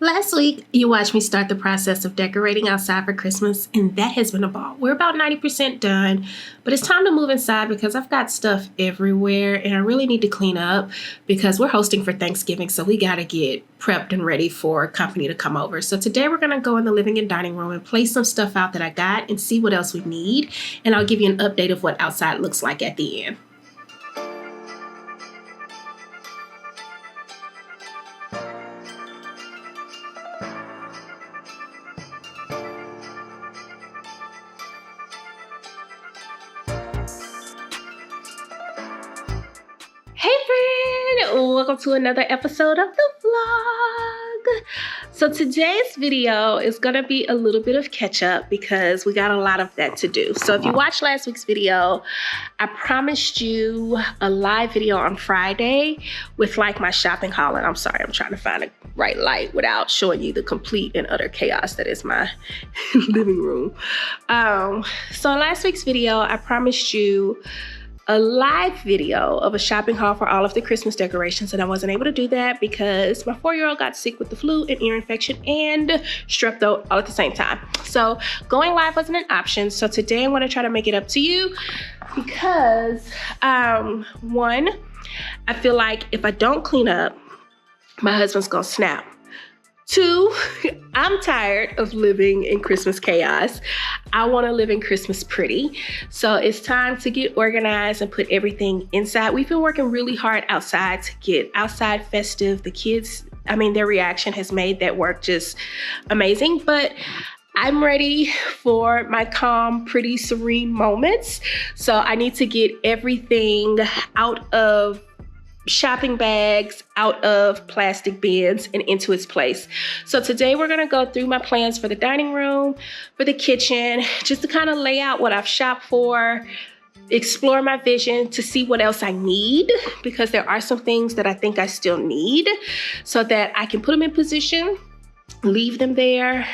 Last week, you watched me start the process of decorating outside for Christmas, and that has been a ball. We're about 90% done, but it's time to move inside because I've got stuff everywhere, and I really need to clean up because we're hosting for Thanksgiving, so we got to get prepped and ready for company to come over. So today we're going to go in the living and dining room and place some stuff out that I got and see what else we need, and I'll give you an update of what outside looks like at the end. Hey friend, welcome to another episode of the vlog. So today's video is gonna be a little bit of catch up because we got a lot of that to do. So if you watched last week's video, I promised you a live video on Friday with like my shopping haul, and I'm sorry, I'm trying to find a right light without showing you the complete and utter chaos that is my living room. So in last week's video, I promised you a live video of a shopping haul for all of the Christmas decorations, and I wasn't able to do that because my 4-year-old got sick with the flu and ear infection and strep throat all at the same time. So going live wasn't an option. So today I'm going to try to make it up to you because one, I feel like if I don't clean up, my husband's gonna snap. Two, I'm tired of living in Christmas chaos. I want to live in Christmas pretty. So it's time to get organized and put everything inside. We've been working really hard outside to get outside festive. The kids, their reaction has made that work just amazing. But I'm ready for my calm, pretty, serene moments. So I need to get everything out of shopping bags, out of plastic bins, and into its place. So today we're gonna go through my plans for the dining room, for the kitchen, just to kind of lay out what I've shopped for, explore my vision to see what else I need, because there are some things that I think I still need so that I can put them in position, leave them there,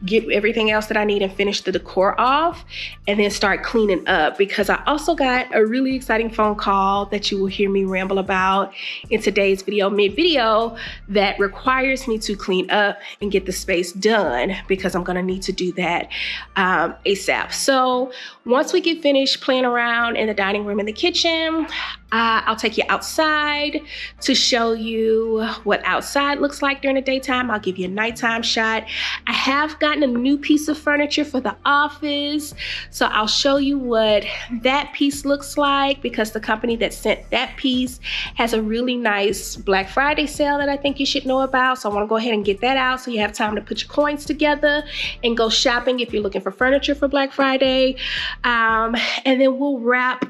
get everything else that I need and finish the decor off, and then start cleaning up, because I also got a really exciting phone call that you will hear me ramble about in today's video, mid-video, that requires me to clean up and get the space done, because I'm gonna need to do that ASAP. So once we get finished playing around in the dining room and the kitchen, I'll take you outside to show you what outside looks like during the daytime. I'll give you a nighttime shot. I have gotten a new piece of furniture for the office, so I'll show you what that piece looks like, because the company that sent that piece has a really nice Black Friday sale that I think you should know about. So I want to go ahead and get that out so you have time to put your coins together and go shopping if you're looking for furniture for Black Friday. And then we'll wrap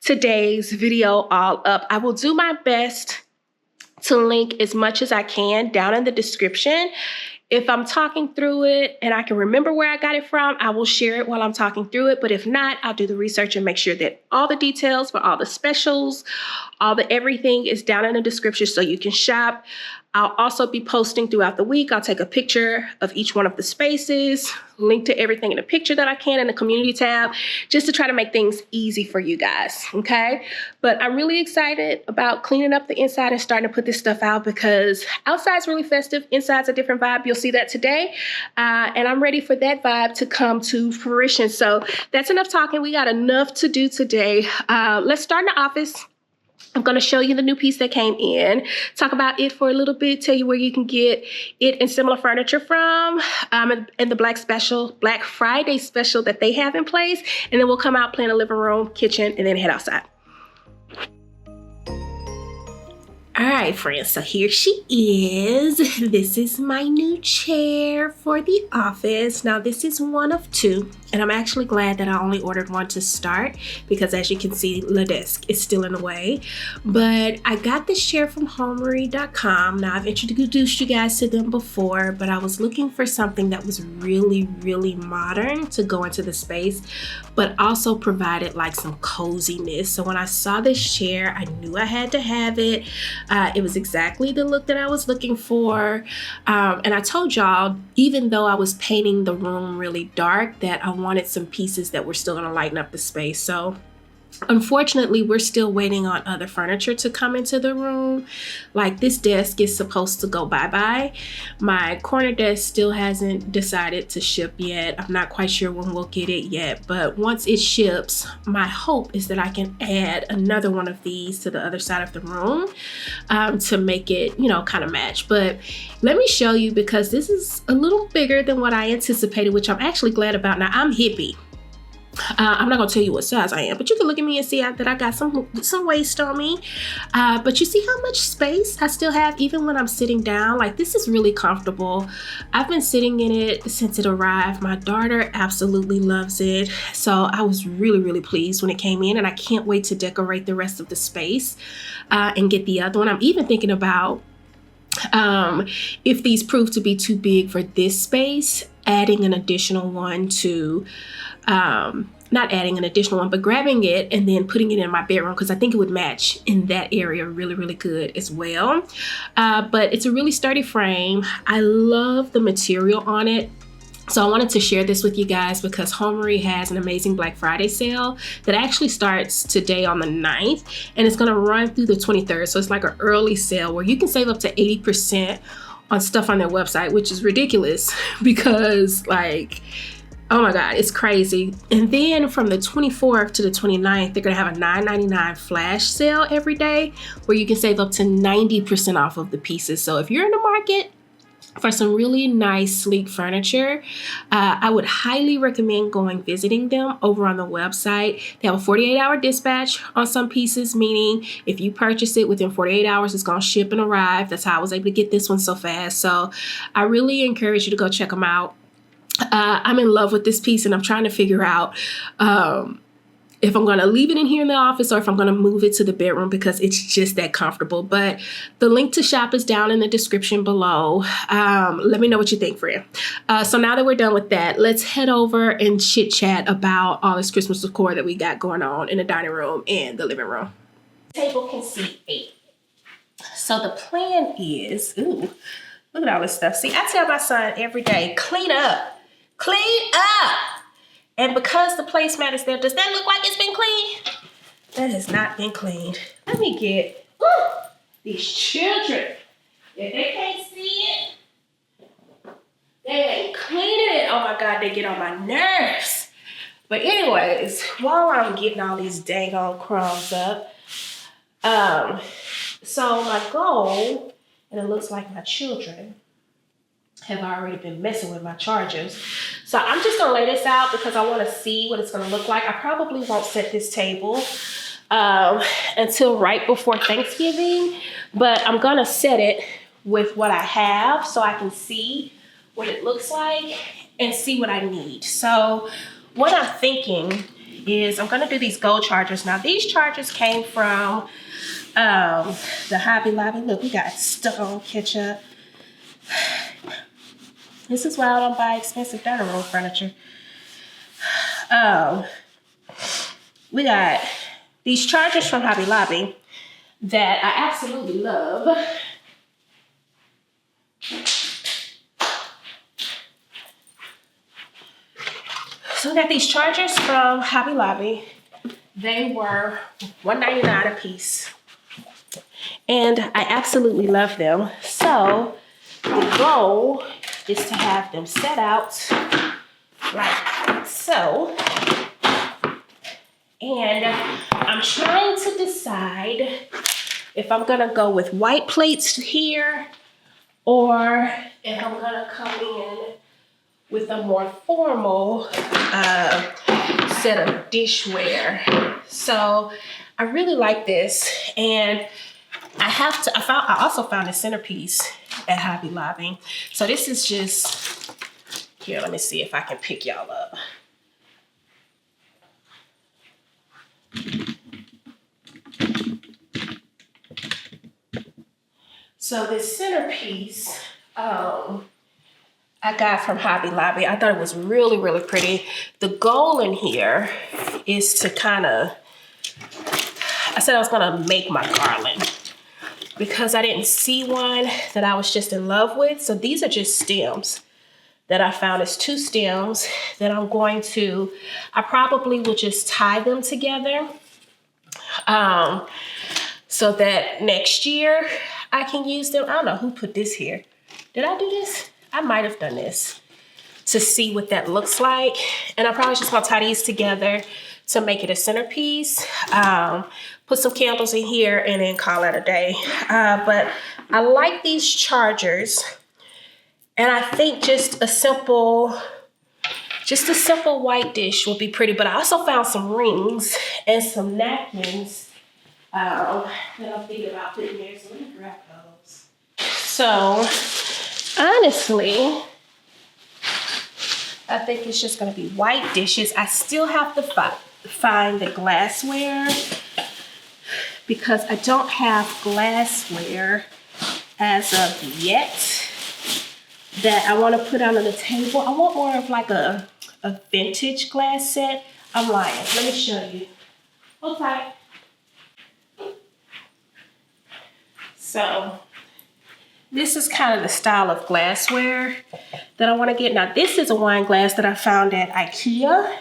today's video all up. I will do my best to link as much as I can down in the description. If I'm talking through it and I can remember where I got it from, I will share it while I'm talking through it. But if not, I'll do the research and make sure that all the details for all the specials, all the everything is down in the description so you can shop. I'll also be posting throughout the week. I'll take a picture of each one of the spaces, link to everything in the picture that I can in the community tab, just to try to make things easy for you guys, okay? But I'm really excited about cleaning up the inside and starting to put this stuff out, because outside's really festive, inside's a different vibe. You'll see that today. And I'm ready for that vibe to come to fruition. So that's enough talking. We got enough to do today. Let's start in the office. I'm going to show you the new piece that came in, talk about it for a little bit, tell you where you can get it and similar furniture from, and the Black Friday special that they have in place. And then we'll come out, play in the living room, kitchen, and then head outside. All right, friends, so here she is. This is my new chair for the office. Now, this is one of two, and I'm actually glad that I only ordered one to start, because as you can see, the desk is still in the way. But I got this chair from Homary.com. Now, I've introduced you guys to them before, but I was looking for something that was really, really modern to go into the space, but also provided like some coziness. So when I saw this chair, I knew I had to have it. It was exactly the look that I was looking for. And I told y'all, even though I was painting the room really dark, that I wanted some pieces that were still gonna lighten up the space. So Unfortunately, we're still waiting on other furniture to come into the room. Like this desk is supposed to go bye-bye. My corner desk still hasn't decided to ship yet. I'm not quite sure when we'll get it yet, but once it ships, my hope is that I can add another one of these to the other side of the room to make it, you know, kind of match. But let me show you, because this is a little bigger than what I anticipated, which I'm actually glad about. Now, I'm hippie. I'm not gonna tell you what size I am, but you can look at me and see that I got some waist on me. But you see how much space I still have even when I'm sitting down? Like, this is really comfortable. I've been sitting in it since it arrived. My daughter absolutely loves it. So I was really, really pleased when it came in, and I can't wait to decorate the rest of the space and get the other one. I'm even thinking about, if these prove to be too big for this space, adding an additional one to, not adding an additional one, but grabbing it and then putting it in my bedroom, because I think it would match in that area really, really good as well. But it's a really sturdy frame. I love the material on it. So I wanted to share this with you guys because Homary has an amazing Black Friday sale that actually starts today on the 9th, and it's gonna run through the 23rd. So it's like an early sale where you can save up to 80% on stuff on their website, which is ridiculous because, like, oh my God, it's crazy. And then from the 24th to the 29th, they're gonna have a $9.99 flash sale every day where you can save up to 90% off of the pieces. So if you're in the market for some really nice, sleek furniture, I would highly recommend going visiting them over on the website. They have a 48-hour dispatch on some pieces, meaning if you purchase it within 48 hours, it's gonna ship and arrive. That's how I was able to get this one so fast. So I really encourage you to go check them out. I'm in love with this piece, and I'm trying to figure out if I'm going to leave it in here in the office or if I'm going to move it to the bedroom, because it's just that comfortable. But the link to shop is down in the description below. Let me know what you think, friend. So now that we're done with that, let's head over and chit chat about all this Christmas decor that we got going on in the dining room and the living room. Table can seat 8. So the plan is, ooh, look at all this stuff. See, I tell my son every day, clean up. Clean up! And because the placemat is there, does that look like it's been cleaned? That has not been cleaned. Let me get these children. If they can't see it, they ain't cleaning it. Oh my God, they get on my nerves. But anyways, while I'm getting all these dang on crumbs up, so my goal, and it looks like my children have already been messing with my chargers. So I'm just gonna lay this out because I wanna see what it's gonna look like. I probably won't set this table until right before Thanksgiving, but I'm gonna set it with what I have so I can see what it looks like and see what I need. So what I'm thinking is I'm gonna do these gold chargers. Now these chargers came from the Hobby Lobby. Look, we got stuck on ketchup. This is why I don't buy expensive dining room furniture. We got these chargers from Hobby Lobby that I absolutely love. So we got these chargers from Hobby Lobby. They were $1.99 a piece. And I absolutely love them. So the goal is to have them set out like so. And I'm trying to decide if I'm gonna go with white plates here or if I'm gonna come in with a more formal set of dishware. So I really like this, and I also found a centerpiece at Hobby Lobby. So this is just, here, let me see if I can pick y'all up. So this centerpiece, I got from Hobby Lobby. I thought it was really, really pretty. The goal in here is to kind of, I said I was gonna make my garland because I didn't see one that I was just in love with. So these are just stems that I found. It's 2 stems that I'm going to, I probably will just tie them together so that next year I can use them. I don't know who put this here. Did I do this? I might have done this to see what that looks like. And I'm probably just gonna tie these together to make it a centerpiece. Put some candles in here and then call it a day. But I like these chargers. And I think just a simple white dish would be pretty. But I also found some rings and some napkins that I'm thinking about putting there. So let me grab those. So honestly, I think it's just gonna be white dishes. I still have to find the glassware because I don't have glassware as of yet that I want to put out on the table. I want more of like a vintage glass set. I'm lying. Let me show you. Hold tight. So this is kind of the style of glassware that I want to get. Now this is a wine glass that I found at IKEA,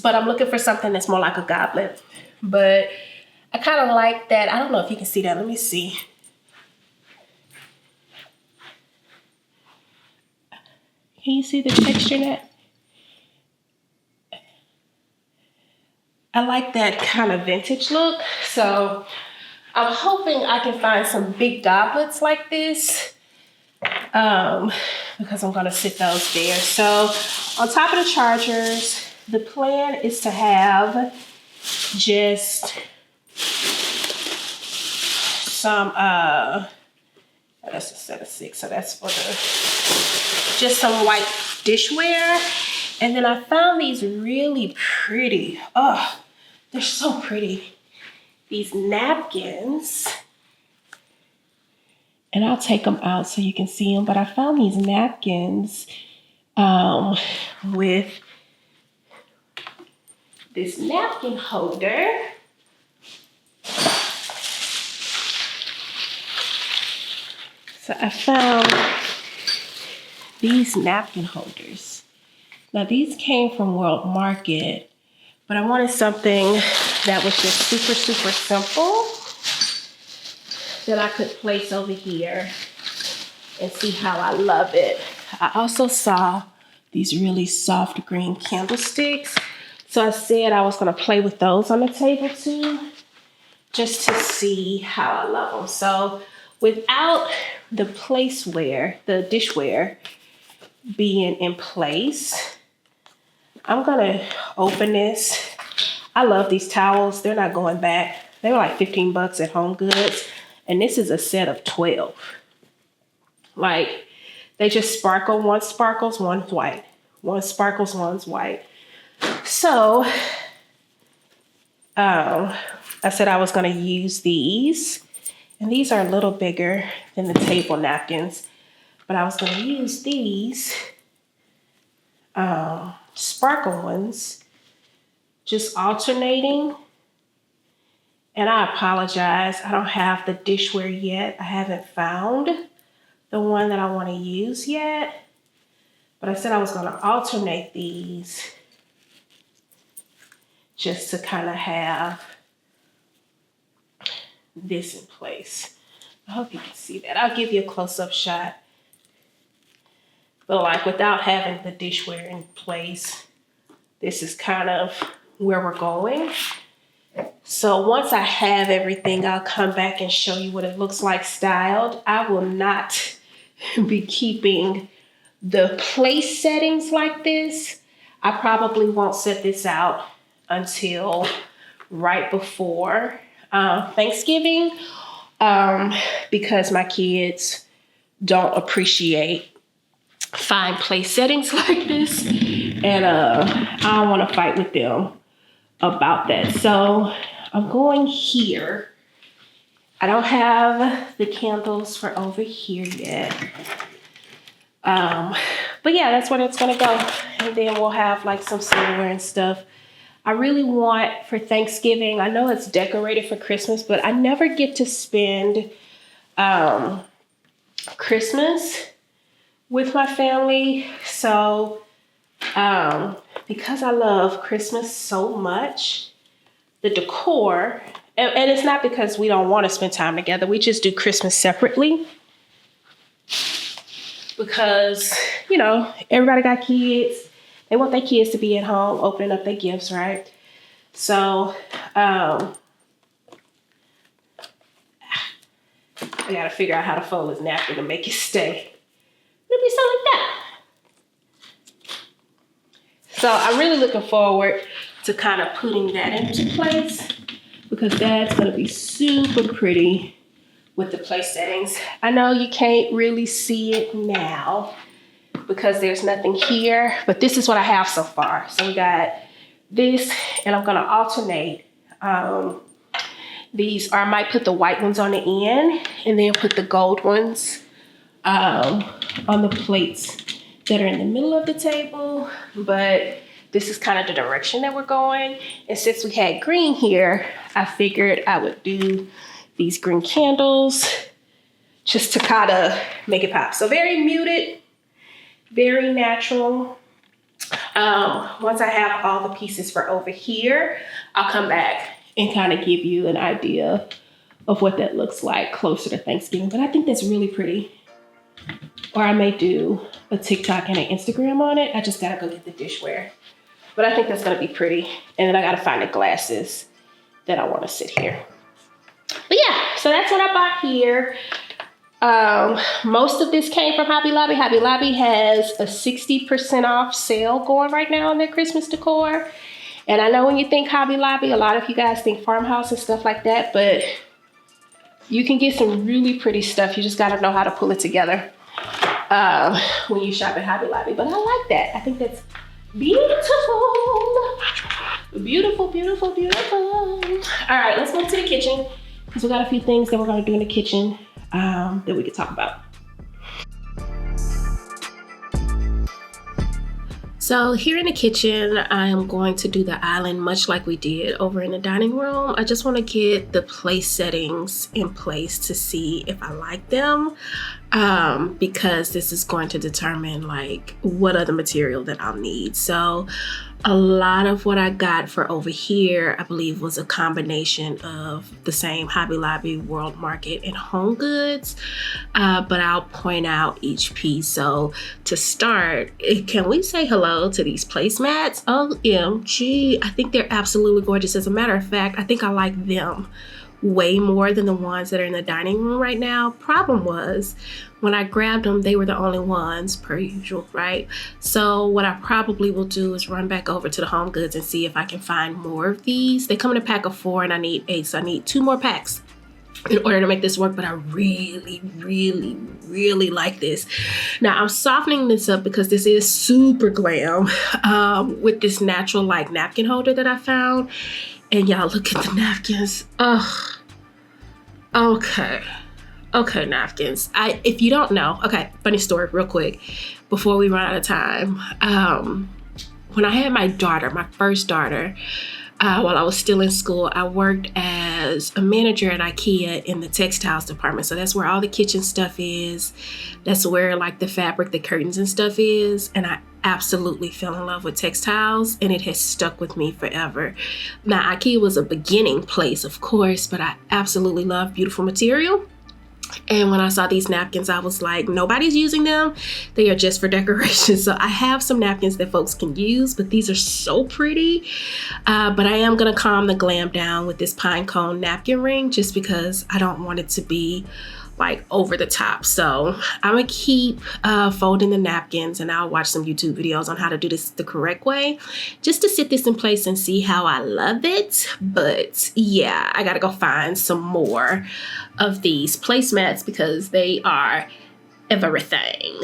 but I'm looking for something that's more like a goblet. But I kind of like that. I don't know if you can see that. Let me see. Can you see the texture in that? I like that kind of vintage look. So I'm hoping I can find some big goblets like this because I'm gonna sit those there. So on top of the chargers, the plan is to have just some, that's a set of 6, so that's for just some white dishware. And then I found these really pretty, oh, they're so pretty. These napkins, and I'll take them out so you can see them, but I found these napkins with this napkin holder. So I found these napkin holders. Now these came from World Market, but I wanted something that was just super, super simple that I could place over here and see how I love it. I also saw these really soft green candlesticks. So I said I was gonna play with those on the table too, just to see how I love them. So without the placeware, the dishware being in place, I'm gonna open this. I love these towels. They're not going back. They were like 15 bucks at Home Goods. And this is a set of 12. Like, they just sparkle. One sparkles, one's white. One sparkles, one's white. So, I said I was gonna use these. And these are a little bigger than the table napkins. But I was gonna use these sparkle ones, just alternating. And I apologize, I don't have the dishware yet. I haven't found the one that I want to use yet. But I said I was going to alternate these just to kind of have this in place. I hope you can see that. I'll give you a close-up shot. But like without having the dishware in place, this is kind of where we're going. So once I have everything, I'll come back and show you what it looks like styled. I will not be keeping the place settings like this. I probably won't set this out until right before Thanksgiving because my kids don't appreciate fine place settings like this. And I don't want to fight with them about that. So I'm going here. I don't have the candles for over here yet. But yeah, that's where it's gonna go. And then we'll have like some silverware and stuff. I really want for Thanksgiving, I know it's decorated for Christmas, but I never get to spend Christmas with my family. So because I love Christmas so much, the decor, and it's not because we don't want to spend time together. We just do Christmas separately because, you know, everybody got kids. They want their kids to be at home opening up their gifts, right? So I gotta figure out how to fold this napkin to make it stay. It'll be something like that. So I'm really looking forward to kind of putting that into place because that's gonna be super pretty with the place settings. I know you can't really see it now because there's nothing here, but this is what I have so far. So we got this, and I'm gonna alternate these, or I might put the white ones on the end and then put the gold ones on the plates that are in the middle of the table. But this is kind of the direction that we're going. And since we had green here, I figured I would do these green candles just to kind of make it pop. So very muted, very natural. Once I have all the pieces for over here, I'll come back and kind of give you an idea of what that looks like closer to Thanksgiving. But I think that's really pretty. Or I may do a TikTok and an Instagram on it. I just gotta go get the dishware. But I think that's gonna be pretty. And then I gotta find the glasses that I wanna sit here. But yeah, so that's what I bought here. Most of this came from Hobby Lobby. Hobby Lobby has a 60% off sale going right now on their Christmas decor. And I know when you think Hobby Lobby, a lot of you guys think farmhouse and stuff like that, but you can get some really pretty stuff. You just gotta know how to pull it together when you shop at Hobby Lobby. But I like that. I think that's beautiful. Beautiful, beautiful, beautiful. All right, let's move to the kitchen because we got a few things that we're gonna do in the kitchen that we could talk about. So here in the kitchen, I'm going to do the island much like we did over in the dining room. I just want to get the place settings in place to see if I like them because this is going to determine like what other material that I'll need. So a lot of what I got for over here, I believe, was a combination of the same Hobby Lobby, World Market, and Home Goods, but I'll point out each piece. So to start, can we say hello to these placemats? OMG, I think they're absolutely gorgeous. As a matter of fact, I think I like them way more than the ones that are in the dining room right now. Problem was, when I grabbed them, they were the only ones per usual, right? So what I probably will do is run back over to the Home Goods and see if I can find more of these. They come in a pack of 4 and I need 8, so I need 2 more packs in order to make this work, but I really, really, really like this. Now I'm softening this up because this is super glam with this natural like napkin holder that I found. And y'all look at the napkins. Ugh. Okay, napkins. If you don't know, okay, funny story real quick before we run out of time. When I had my daughter, my first daughter, while I was still in school, I worked as a manager at IKEA in the textiles department. So that's where all the kitchen stuff is. That's where like the fabric, the curtains and stuff is. And I absolutely fell in love with textiles and it has stuck with me forever. Now, IKEA was a beginning place, of course, but I absolutely love beautiful material. And when I saw these napkins, I was like, nobody's using them. They are just for decoration. So I have some napkins that folks can use, but these are so pretty. But I am gonna calm the glam down with this pine cone napkin ring just because I don't want it to be like over the top. So I'm gonna keep folding the napkins and I'll watch some YouTube videos on how to do this the correct way just to sit this in place and see how I love it. But yeah, I gotta go find some more of these placemats because they are everything.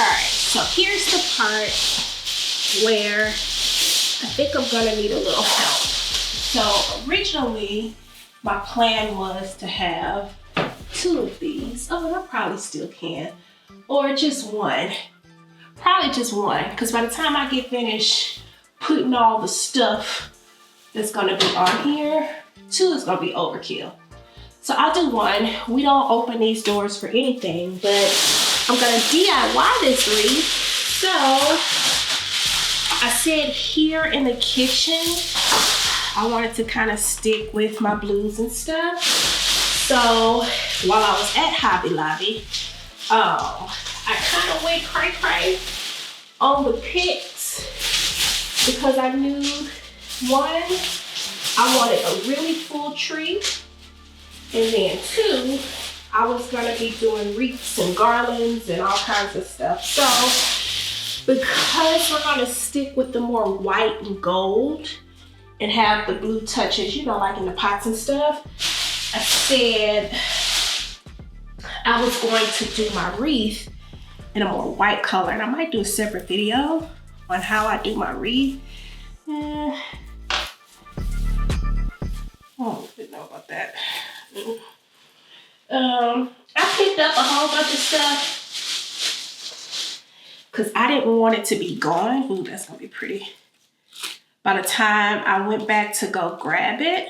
right, so here's the part where I think I'm gonna need a little help. So originally, my plan was to have 2 of these. Oh, and I probably still can. Or just one. Probably just one, because by the time I get finished putting all the stuff that's gonna be on here, 2 is gonna be overkill. So I'll do one. We don't open these doors for anything, but I'm gonna DIY this wreath. So I said here in the kitchen, I wanted to kind of stick with my blues and stuff. So while I was at Hobby Lobby, I kind of went cray-cray on the picks because I knew, one, I wanted a really full tree, and then 2, I was gonna be doing wreaths and garlands and all kinds of stuff. So because we're gonna stick with the more white and gold and have the blue touches, you know, like in the pots and stuff, I said I was going to do my wreath in a more white color, and I might do a separate video on how I do my wreath. I don't even know about that. I picked up a whole bunch of stuff because I didn't want it to be gone. Ooh, that's gonna be pretty. By the time I went back to go grab it,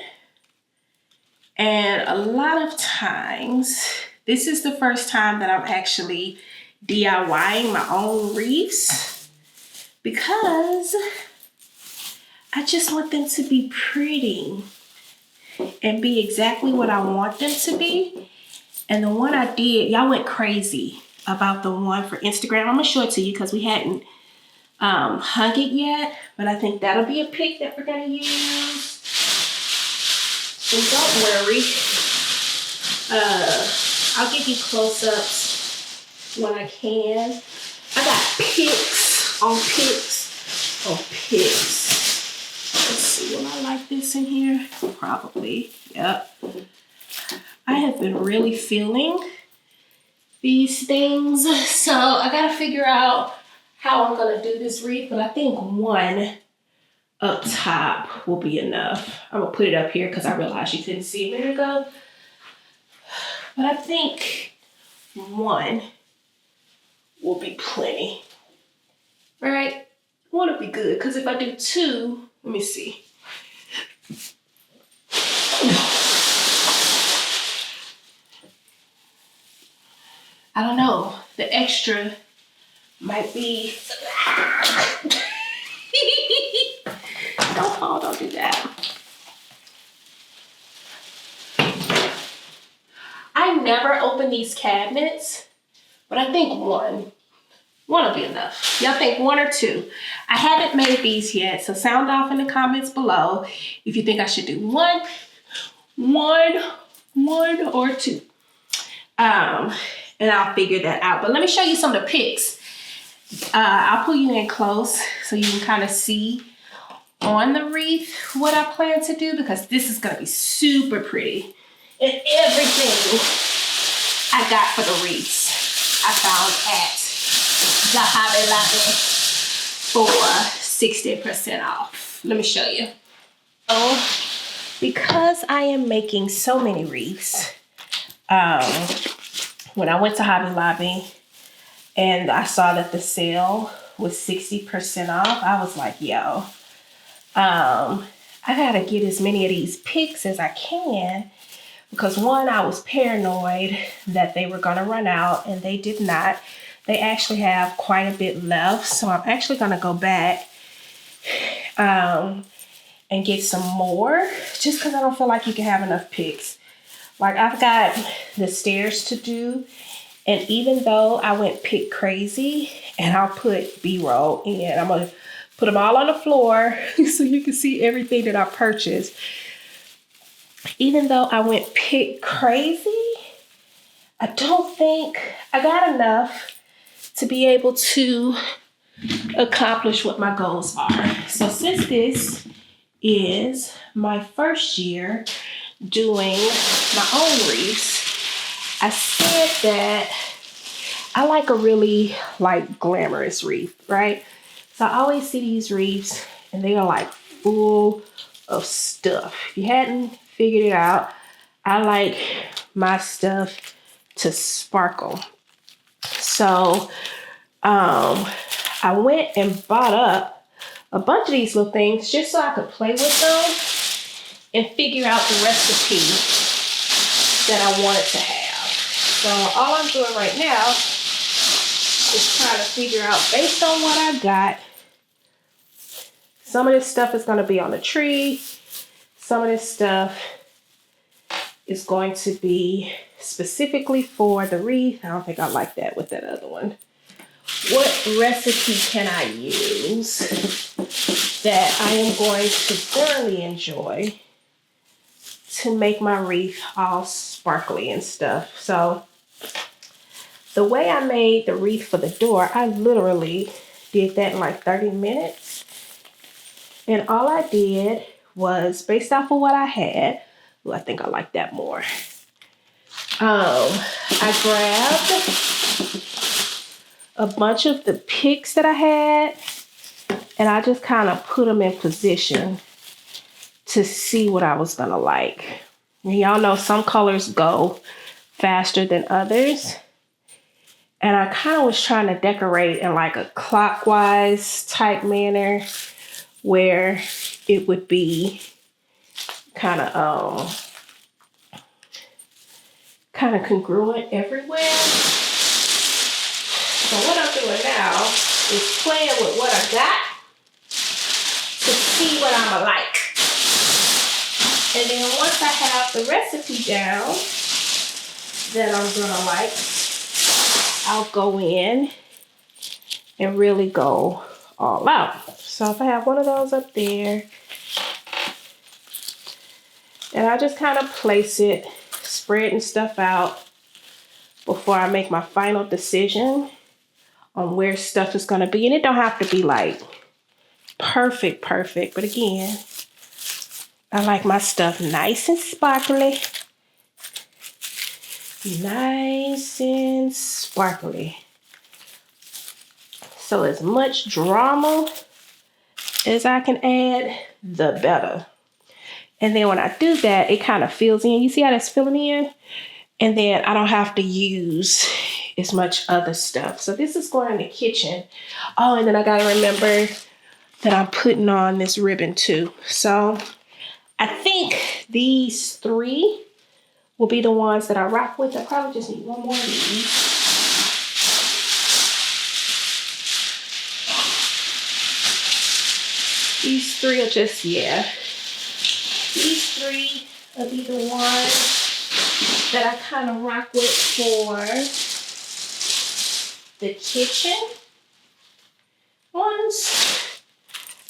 and a lot of times, this is the first time that I'm actually DIYing my own wreaths because I just want them to be pretty and be exactly what I want them to be. And the one I did, y'all went crazy about the one for Instagram. I'm gonna show it to you because we hadn't hung it yet, but I think that'll be a pic that we're gonna use. And don't worry, I'll give you close-ups when I can. I got pics on pics on pics. Let's see, will I like this in here? Probably, yep. I have been really feeling these things, so I gotta figure out how I'm gonna do this wreath, but I think one up top will be enough. I'm gonna put it up here because I realized you couldn't see a minute ago. But I think one will be plenty. All right, one will be good because if I do 2, let me see. I don't know, the extra might be. Don't fall, don't do that. I never open these cabinets, but I think one will be enough. Y'all think 1 or 2? I haven't made these yet, so sound off in the comments below if you think I should do one or 2. And I'll figure that out. But let me show you some of the pics. I'll pull you in close so you can kind of see on the wreath what I plan to do, because this is gonna be super pretty. And everything I got for the wreaths I found at the Hobby Lobby for 60% off. Let me show you. Oh, because I am making so many wreaths, when I went to Hobby Lobby and I saw that the sale was 60% off, I was like, yo, I gotta get as many of these pics as I can, because one, I was paranoid that they were gonna run out, and they did not. They actually have quite a bit left, so I'm actually gonna go back and get some more, just because I don't feel like you can have enough pics. Like, I've got the stairs to do, and even though I went pic crazy, and I'll put B-roll in, I'm gonna put them all on the floor so you can see everything that I purchased. Even though I went pic crazy, I don't think I got enough to be able to accomplish what my goals are. So since this is my first year doing my own wreaths, I said that I like a really like glamorous wreath, right? So I always see these wreaths and they are like full of stuff. If you hadn't figured it out, I like my stuff to sparkle. So I went and bought up a bunch of these little things just so I could play with them and figure out the recipe that I wanted to have. So all I'm doing right now is trying to figure out, based on what I got, some of this stuff is going to be on the tree. Some of this stuff is going to be specifically for the wreath. I don't think I like that with that other one. What recipe can I use that I am going to thoroughly enjoy to make my wreath all sparkly and stuff? So the way I made the wreath for the door, I literally did that in like 30 minutes. And all I did was, based off of what I had, well, I think I like that more. I grabbed a bunch of the picks that I had, and I just kind of put them in position to see what I was gonna like. And y'all know some colors go faster than others. And I kind of was trying to decorate in like a clockwise type manner where it would be kind of congruent everywhere. So what I'm doing now is playing with what I got to see what I'm like. And then once I have the recipe down that I'm gonna like, I'll go in and really go all out. So if I have one of those up there, and I just kind of place it, spreading stuff out before I make my final decision on where stuff is gonna be. And it don't have to be like perfect, but again, I like my stuff nice and sparkly. Nice and sparkly. So as much drama as I can add, the better. And then when I do that, it kind of fills in. You see how that's filling in? And then I don't have to use as much other stuff. So this is going in the kitchen. Oh, and then I gotta remember that I'm putting on this ribbon too. So I think these three will be the ones that I rock with. I probably just need one more of these. These three are just, yeah. These three will be the ones that I kind of rock with for the kitchen ones,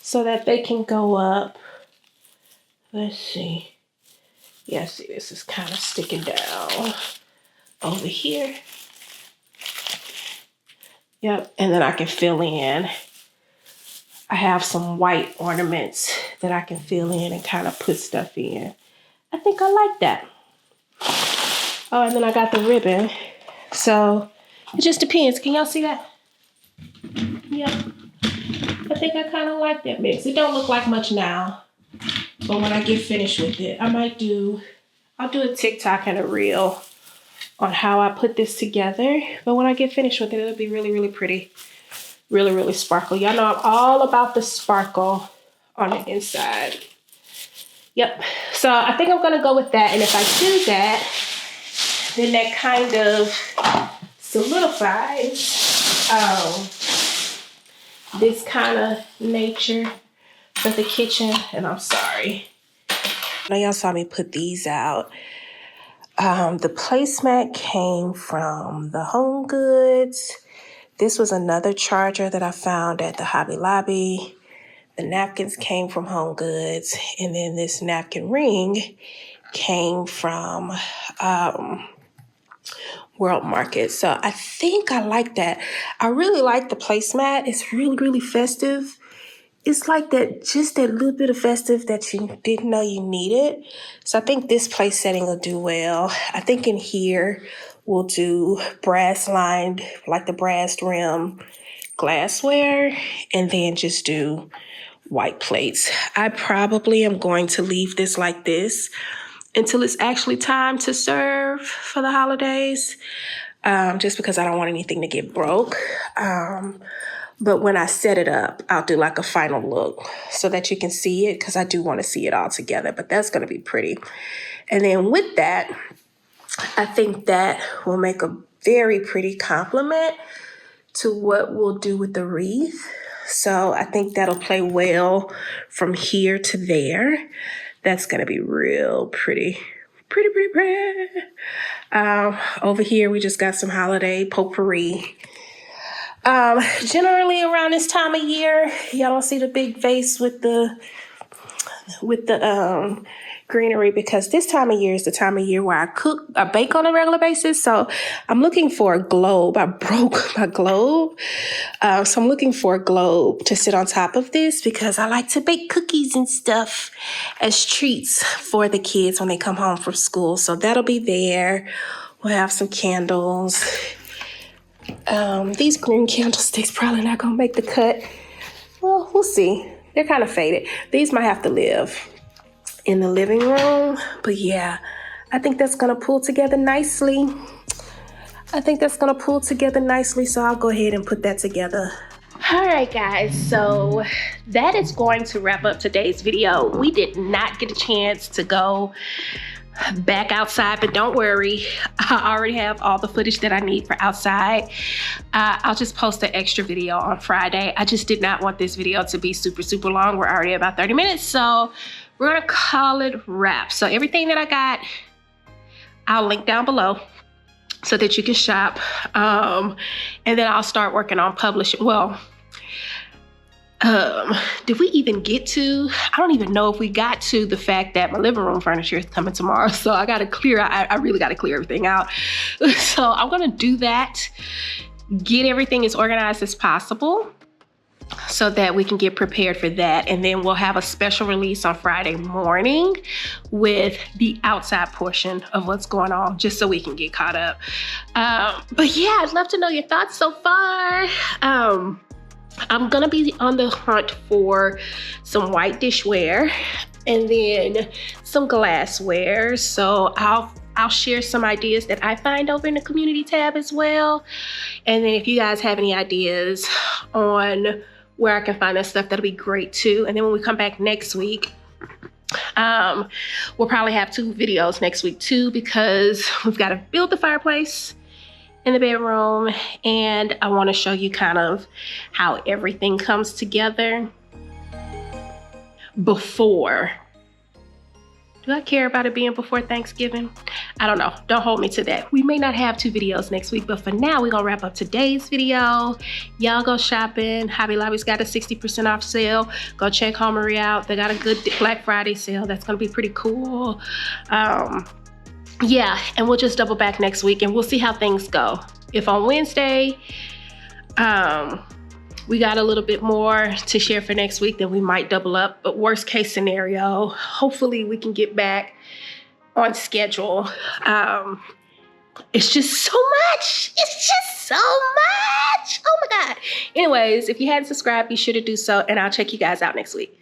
so that they can go up. Let's see. Yeah, see, this is kind of sticking down over here. Yep, and then I can fill in. I have some white ornaments that I can fill in and kind of put stuff in. I think I like that. Oh, and then I got the ribbon. So it just depends. Can y'all see that? Yep. I think I kind of like that mix. It don't look like much now, but when I get finished with it, I'll do a TikTok and a reel on how I put this together. But when I get finished with it, it'll be really, really pretty. Really, really sparkle. Y'all know I'm all about the sparkle on the inside. Yep. So I think I'm going to go with that. And if I do that, then that kind of solidifies this kind of nature for the kitchen. And I'm sorry. I know y'all saw me put these out. The placemat came from the Home Goods. This was another charger that I found at the Hobby Lobby. The napkins came from Home Goods. And then this napkin ring came from World Market. So I think I like that. I really like the placemat. It's really, really festive. It's like that, just that little bit of festive that you didn't know you needed. So I think this place setting will do well. I think in here we'll do brass lined, like the brass rim glassware, and then just do white plates. I probably am going to leave this like this until it's actually time to serve for the holidays, just because I don't want anything to get broke. But when I set it up, I'll do like a final look so that you can see it, because I do want to see it all together, but that's going to be pretty. And then with that, I think that will make a very pretty complement to what we'll do with the wreath. So I think that'll play well from here to there. That's going to be real pretty. Pretty. Over here, we just got some holiday potpourri. Generally around this time of year, y'all don't see the big vase with the greenery, because this time of year is the time of year where I bake on a regular basis. So I'm looking for a globe. I broke my globe. So I'm looking for a globe to sit on top of this, because I like to bake cookies and stuff as treats for the kids when they come home from school. So that'll be there. We'll have some candles. These green candlesticks probably not gonna make the cut. Well, we'll see. They're kind of faded. These might have to live in the living room. But yeah, I think that's gonna pull together nicely. So I'll go ahead and put that together. All right, guys, so that is going to wrap up today's video. We did not get a chance to go back outside, but don't worry, I already have all the footage that I need for outside. I'll just post an extra video on Friday. I just did not want this video to be super long. We're already about 30 minutes, so we're gonna call it wrap. So everything that I got, I'll link down below so that you can shop, and then I'll start working on publishing. Well, did we even get to, I don't even know if we got to the fact that my living room furniture is coming tomorrow. So I gotta clear, I really gotta clear everything out. So I'm gonna do that, get everything as organized as possible so that we can get prepared for that. And then we'll have a special release on Friday morning with the outside portion of what's going on, just so we can get caught up. But yeah, I'd love to know your thoughts so far. I'm gonna be on the hunt for some white dishware and then some glassware. So I'll share some ideas that I find over in the community tab as well. And then if you guys have any ideas on where I can find that stuff, that'll be great too. And then when we come back next week, we'll probably have 2 videos next week too, because we've got to build the fireplace in the bedroom, and I want to show you kind of how everything comes together before. Do I care about it being before Thanksgiving? I don't know. Don't hold me to that. We may not have 2 videos next week, but for now, we're gonna wrap up today's video. Y'all go shopping. Hobby Lobby's got a 60% off sale. Go check Homary out. They got a good Black Friday sale. That's gonna be pretty cool. Yeah, and we'll just double back next week and we'll see how things go. If on Wednesday, we got a little bit more to share for next week, then we might double up. But worst case scenario, hopefully we can get back on schedule. It's just so much. Oh my God. Anyways, if you hadn't subscribed, be sure to do so, and I'll check you guys out next week.